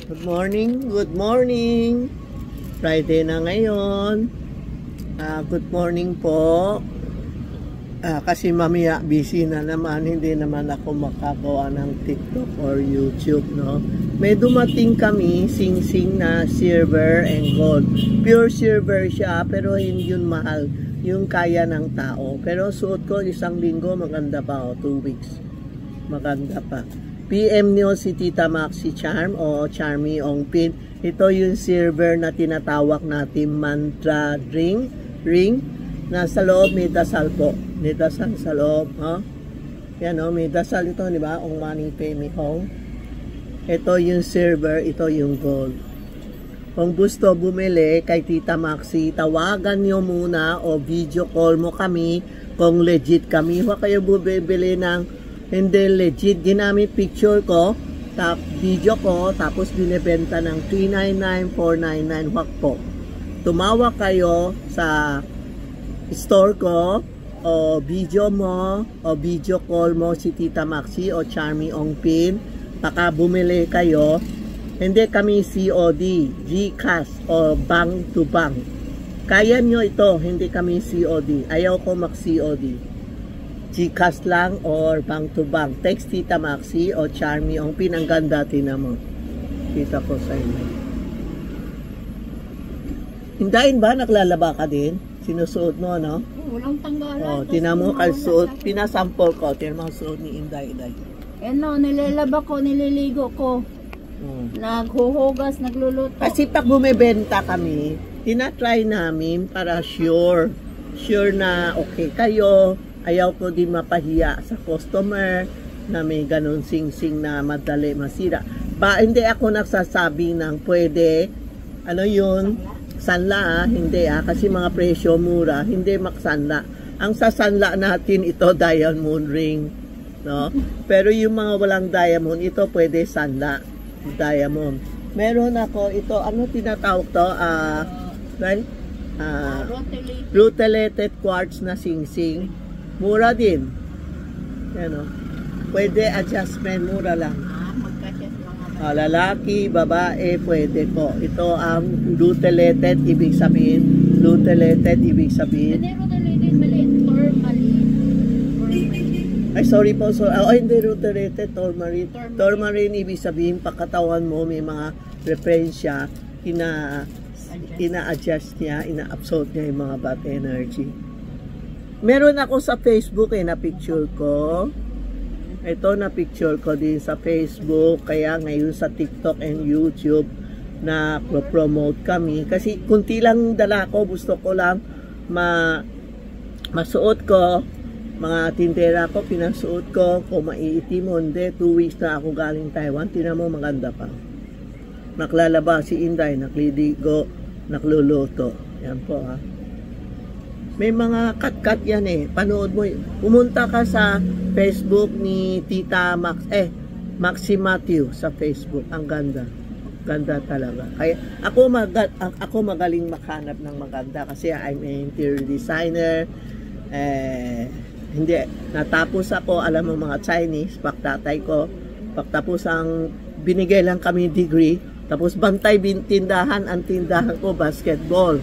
Good morning, good morning. Friday na ngayon. Good morning po. Kasi mamaya busy na naman, hindi naman ako makagawa ng TikTok or YouTube, no? May dumating kami, sing-sing na silver and gold. Pure silver siya, pero hindi yun mahal. Yung kaya ng tao. Pero suot ko isang linggo, maganda pa, 2 weeks. Maganda pa. PM niyo si Tita Maxi Charm o Charmy Ongpin. Ito yung silver na tinatawag natin mantra ring. Nasa loob may dasal po. May dasal sa loob. Yan o, may dasal ito, di ba? Ong mani pay home. Ito yung silver, ito yung gold. Kung gusto bumili kay Tita Maxi, tawagan niyo muna o video call mo kami kung legit kami. Huwag kayo bumibili ng hindi legit. Ginamit picture ko, video ko, tapos binibenta ng $399, $499. Huwag po. Tumawag kayo sa store ko o video mo o video call mo si Tita Maxi o Charmy Ongpin. Baka bumili kayo. Hindi kami COD, GCash o bank to bank. Kaya nyo ito, hindi kami COD. Ayaw ko mag-COD. GCash lang or bank to bank. Text Tita Maxi o Charmy Ongpin. Ang ganda, tinan mo. Kita ko sa inyo. Hindain ba? Naglalaba ka din? Sinusuot mo, no? Walang tanggalan. Tinan mo, kalsuot. Pinasample ko. Tinan mo, suot ni Inday. Ano, nilalaba ko, nililigo ko. Naghuhugas, nagluluto. Kasi pag bumibenta kami, tinatry namin para sure na okay kayo. Ayaw ko din mapahiya sa customer na may ganun sing-sing na madali masira. Hindi ako nagsasabi ng pwede, ano yun, sanla hindi kasi mga presyo mura, hindi maksanla. Ang sasanla natin ito diamond ring, no? Pero yung mga walang diamond, ito pwede sanla, diamond. Meron ako ito, ano tinatawag to? Rutilated quartz na sing-sing. Mura din. Ano? Pwede adjustment, mura lang. Lalaki, babae, pwede po. Ito ang rutilated, ibig sabihin. Hindi rutilated, maliit. Tourmaline. Ay, sorry po. Hindi rutilated, tourmaline. Tourmaline, ibig sabihin, pagkatawan mo, may mga referensya, ina-adjust niya, ina-absorb niya yung mga bad energy. Meron ako sa Facebook na picture ko. Ito na picture ko din sa Facebook. Kaya ngayon sa TikTok and YouTube na promote kami. Kasi kunti lang dala ko. Gusto ko lang masuot ko. Mga tindera ko, pinasuot ko. Kung maiitim mo, hindi. 2 weeks na ako galing Taiwan. Tingnan mo, maganda pa. Naklalaba si Inday. Nakliligo. Nakluluto. Yan po May mga cut-cut yan Panood mo. Pumunta ka sa Facebook ni Tita Maxi Matthew sa Facebook. Ang ganda. Ganda talaga. Kaya ako magaling makhanap ng maganda kasi I'm an interior designer. Hindi natapos ako, alam mo mga Chinese, pagtatay ko. Pagtapos binigay lang kami degree. Tapos bantay tindahan, ang tindahan ko basketball,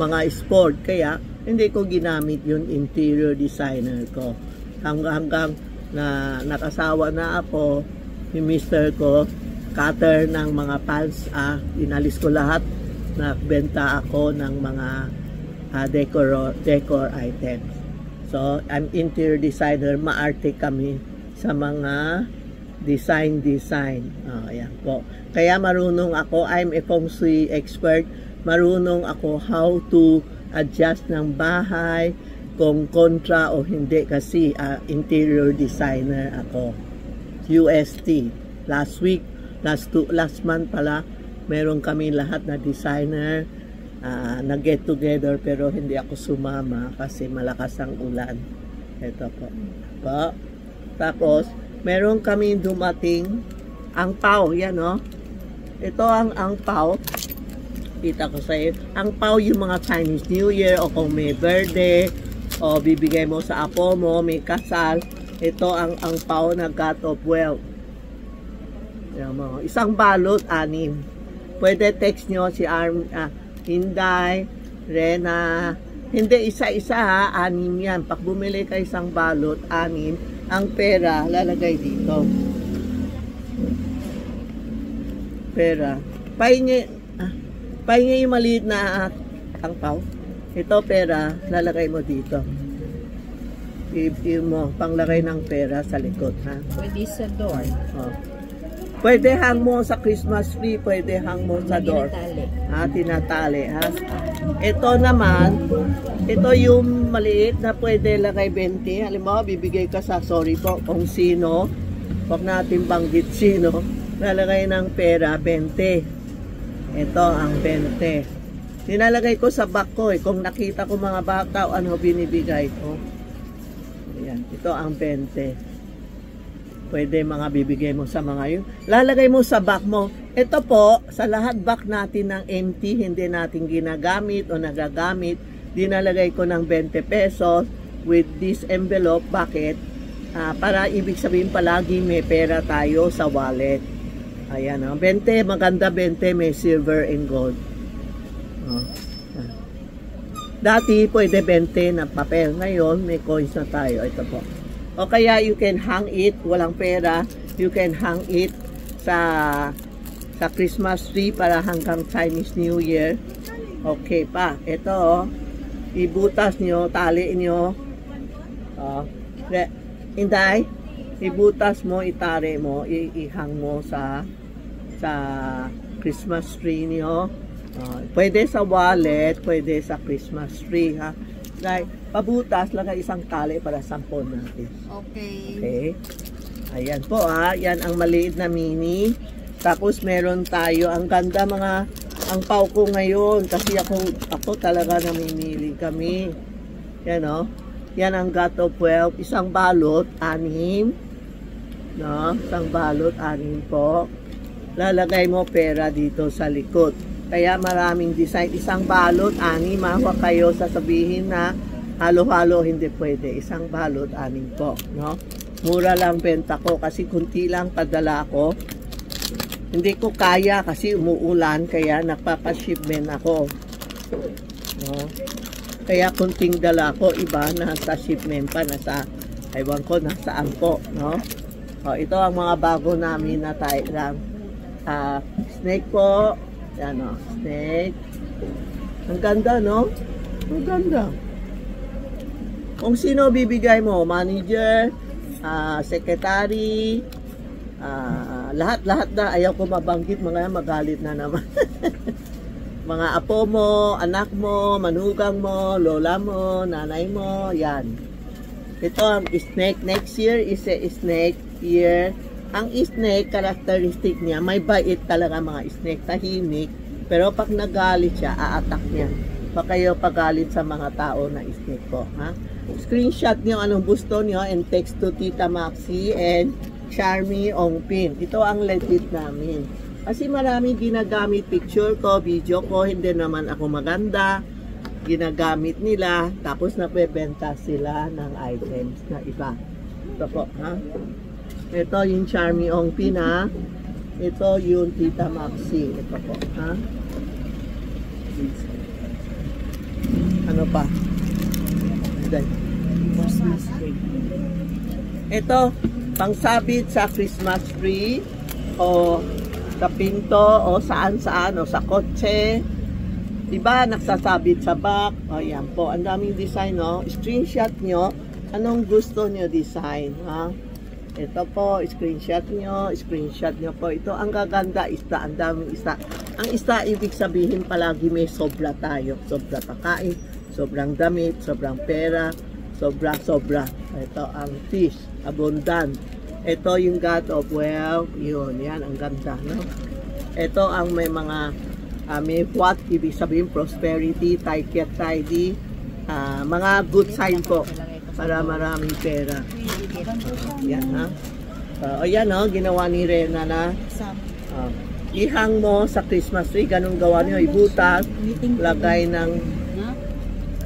mga sport. Kaya hindi ko ginamit yung interior designer ko. Hanggang na nakasawa na ako, yung mister ko, cutter ng mga pants, inalis ko lahat. Nagbenta ako ng mga decor items. So, I'm interior designer. Maarte kami sa mga design. Ayan po. Kaya marunong ako, I'm a feng shui expert. Marunong ako how to adjust ng bahay, kung kontra o hindi kasi interior designer ako. UST. Last month pala, meron kami lahat na designer nag-get together pero hindi ako sumama kasi malakas ang ulan. Ito po. Tapos, meron kami dumating ang pao. Yan Ito ang pao. Kita ko sa iyo. Ang pao yung mga Chinese New Year o kung may birthday o bibigay mo sa apo mo, may kasal. Ito ang pao na God of Wealth. Yan mo. Isang balot, 6. Pwede text nyo si Hinday, Rena. Hindi isa-isa ha, 6 yan. Pag bumili ka isang balot, 6. Ang pera, lalagay dito. Pera. Pahingi yung maliit na angpaw. Ito pera, lalagay mo dito. Mo, panglagay ng pera sa likod, ha? Pwede sa door. Oh. Pwede hang mo sa Christmas tree, pwede hang mo sa door. Tinatali. Tinatali, ha? Ito naman, ito yung maliit na pwede lagay 20. Halimbawa, bibigay ka sa, sorry po, kung sino, wag natin banggit sino, lalagay ng pera, 20. Ito ang 20. Nilalagay ko sa bag ko, kung nakita ko mga bata, ano binibigay ko. Ayan, ito ang 20. Pwede mga bibigay mo sa mga yun. Lalagay mo sa bag mo. Ito po, sa lahat bag natin ng empty, hindi natin ginagamit o nagagamit, dinalagay ko ng 20 pesos with this envelope. Bakit? Para ibig sabihin palagi may pera tayo sa wallet. Ayan, 20, maganda 20, may silver and gold. Dati pwede 20 na papel. Ngayon, may coins na tayo. Ito po. O kaya you can hang it, walang pera, you can hang it sa Christmas tree para hanggang Chinese New Year. Okay pa. Ito, ibutas nyo, tali nyo. Inday, ibutas mo, itari mo, ihang mo sa Christmas tree nyo. Pwede sa wallet, pwede sa Christmas tree, ha? Like, pabutas, lagay isang tali para sampon natin. Okay. Okay. Ayan po, ha. Yan ang maliit na mini. Tapos meron tayo, ang ganda mga, ang pau ko ngayon. Kasi ako talaga namimili kami. Yan, o. Yan ang God of Wealth. Isang balot, 6. No? Isang balot, 6 po. Lalagay mo pera dito sa likod. Kaya maraming design. Isang balot, 6. Huwag kayo sasabihin na halo-halo, hindi pwede. Isang balot, 6 po. No? Mura lang benta ko kasi kunti lang padala ko. Hindi ko kaya kasi umuulan kaya nagpapashipment ako. No? Kaya kunting dala ko, iba nasa shipment pa, nasa, ewan ko, nasaan po. No? Ito ang mga bago namin na tayo lang. Snake po. Yan o, snake. Ang ganda, no? Ang ganda. Kung sino bibigay mo, manager, secretary, lahat-lahat na, ayaw ko mabanggit, mga magalit na naman. Mga apo mo, anak mo, manugang mo, lola mo, nanay mo, yan. Ito ang snake. Next year is a snake year. Ang snake, characteristic niya, may bait talaga mga snake, tahimik. Pero pag nagalit siya, a-attack niya. Pag kayo pagalit sa mga tao na snake po. Ha? Screenshot niyo anong gusto niyo and text to Tita Maxi and Charmy Ongpin. Ito ang legit namin. Kasi marami ginagamit picture ko, video ko, hindi naman ako maganda. Ginagamit nila, tapos napebenta sila ng items na iba. Ito po, ha? Ito yung Charmy Ongpin, ha? Ito yung Tita Maxi. Ito po, ha? Ano pa? Ito, pangsabit sa Christmas tree o sa pinto o saan-saan o sa kotse. Diba, nagsasabit sa back. O yan po, ang daming design, no? Screenshot nyo, anong gusto nyo design, ha? Ito po, screenshot nyo po. Ito, ang gaganda, isda, ang daming isda. Ang isda, ibig sabihin palagi may sobra tayo. Sobra pakain, sobrang damit, sobrang pera, sobra. Ito ang fish, abundant. Ito yung God of Wealth, yun, yan, ang ganda, no? Ito ang may mga, may what, ibig sabihin, prosperity, tidy, mga good sign po, para maraming pera. Yan, ha? O yan, no? Ginawa ni Rena na, ihang mo sa Christmas tree, ganun gawa niyo, ibutas, lagay ng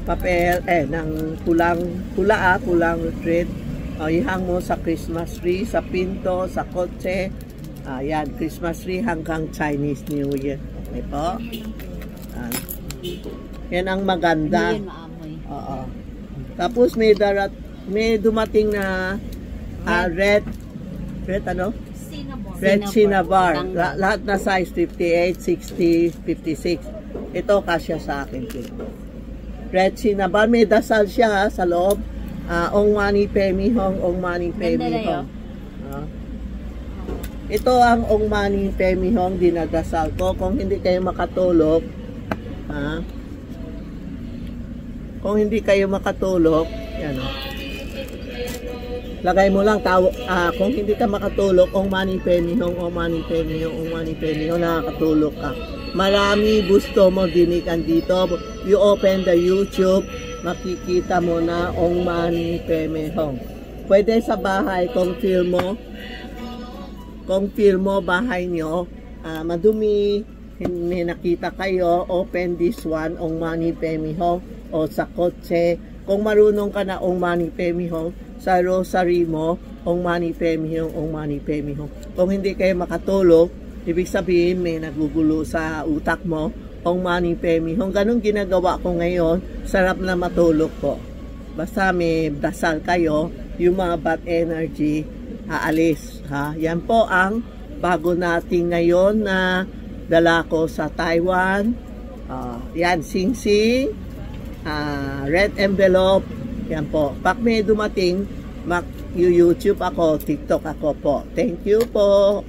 papel, ng pulang thread, ihang mo sa Christmas tree, sa pinto, sa kotse, Yan, Christmas tree hanggang Chinese New Year. Okay po? Yan ang maganda. Hindi yan maamoy. Oo. Tapos may dumating na red ano? Red cinnabar. Lahat na size 58, 60, 56. Ito kasya sa akin. Red cinnabar. May dasal siya sa loob. Ong mani pemi hong, ong mani pemi hong. Ito ang ong mani pemi hong dinadasal ko. Kung hindi kayo makatulog, kung hindi kayo makatulog, yan lagay mo lang kung hindi ka makatulog, ong mani pemi hong, ong mani pemi hong, ong mani pemi hong, nakakatulog ka. Marami gusto mo dinigan dito. You open the YouTube, makikita mo na ong mani pemi hong. Pwede sa bahay, kung feel mo bahay nyo, madumi, may nakita kayo, open this one, ong mani pemi hong, o sa kotse. Kung marunong ka na ong mani pemi hong, sa rosary mo, ong mani pemi hong, ong mani pemi hong. Kung hindi kayo makatulog, ibig sabihin may nagugulo sa utak mo, ong mani pemi hong. Ganun ginagawa ko ngayon, sarap na matulog po. Basta may dasal kayo, yung mga bad energy, aalis. Yan po ang bago natin ngayon na dala ko sa Taiwan. Yan, sing-sing, red envelope. Yan po. Pag may dumating, mag-YouTube ako, TikTok ako po. Thank you po.